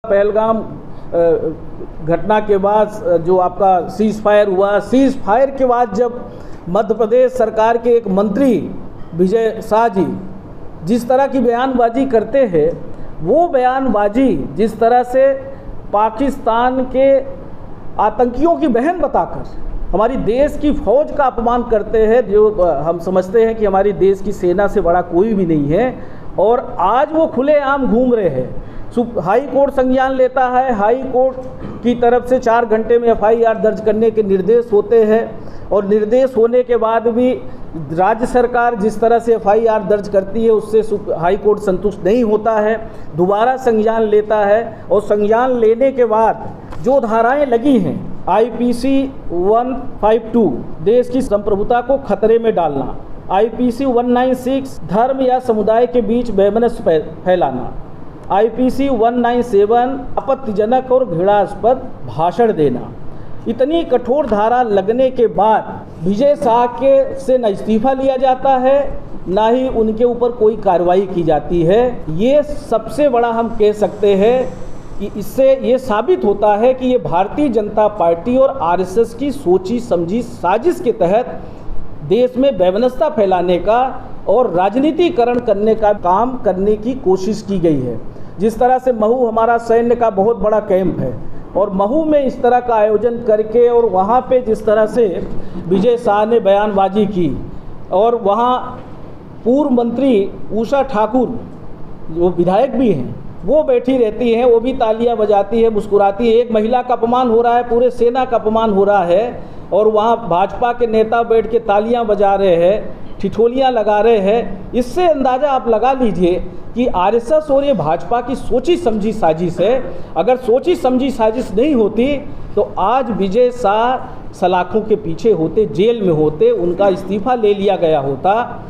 पहलगाम घटना के बाद जो आपका सीज फायर हुआ, सीज फायर के बाद जब मध्य प्रदेश सरकार के एक मंत्री विजय शाह जी जिस तरह की बयानबाजी करते हैं, वो बयानबाजी जिस तरह से पाकिस्तान के आतंकियों की बहन बताकर हमारी देश की फौज का अपमान करते हैं, जो हम समझते हैं कि हमारी देश की सेना से बड़ा कोई भी नहीं है, और आज वो खुलेआम घूम रहे हैं। हाई कोर्ट संज्ञान लेता है, हाई कोर्ट की तरफ से 4 घंटे में FIR दर्ज करने के निर्देश होते हैं, और निर्देश होने के बाद भी राज्य सरकार जिस तरह से FIR दर्ज करती है उससे हाई कोर्ट संतुष्ट नहीं होता है, दोबारा संज्ञान लेता है, और संज्ञान लेने के बाद जो धाराएं लगी हैं IPC 152 देश की संप्रभुता को खतरे में डालना, IPC 196 धर्म या समुदाय के बीच वैमनस्य फैलाना, IPC 197 आपत्तिजनक और घृणास्पद भाषण देना, इतनी कठोर धारा लगने के बाद विजय शाह के से न इस्तीफा लिया जाता है, ना ही उनके ऊपर कोई कार्रवाई की जाती है। ये सबसे बड़ा हम कह सकते हैं कि इससे ये साबित होता है कि ये भारतीय जनता पार्टी और RSS की सोची समझी साजिश के तहत देश में वैमनस्यता फैलाने का और राजनीतिकरण करने का काम करने की कोशिश की गई है। जिस तरह से महू हमारा सैन्य का बहुत बड़ा कैंप है, और महू में इस तरह का आयोजन करके और वहाँ पे जिस तरह से विजय शाह ने बयानबाजी की, और वहाँ पूर्व मंत्री उषा ठाकुर जो विधायक भी हैं वो बैठी रहती हैं, वो भी तालियां बजाती है, मुस्कुराती है। एक महिला का अपमान हो रहा है, पूरे सेना का अपमान हो रहा है, और वहाँ भाजपा के नेता बैठ के तालियां बजा रहे हैं, ठिठोलियां लगा रहे हैं। इससे अंदाज़ा आप लगा लीजिए कि RSS और ये भाजपा की सोची समझी साजिश है। अगर सोची समझी साजिश नहीं होती तो आज विजय शाह सलाखों के पीछे होते, जेल में होते, उनका इस्तीफा ले लिया गया होता।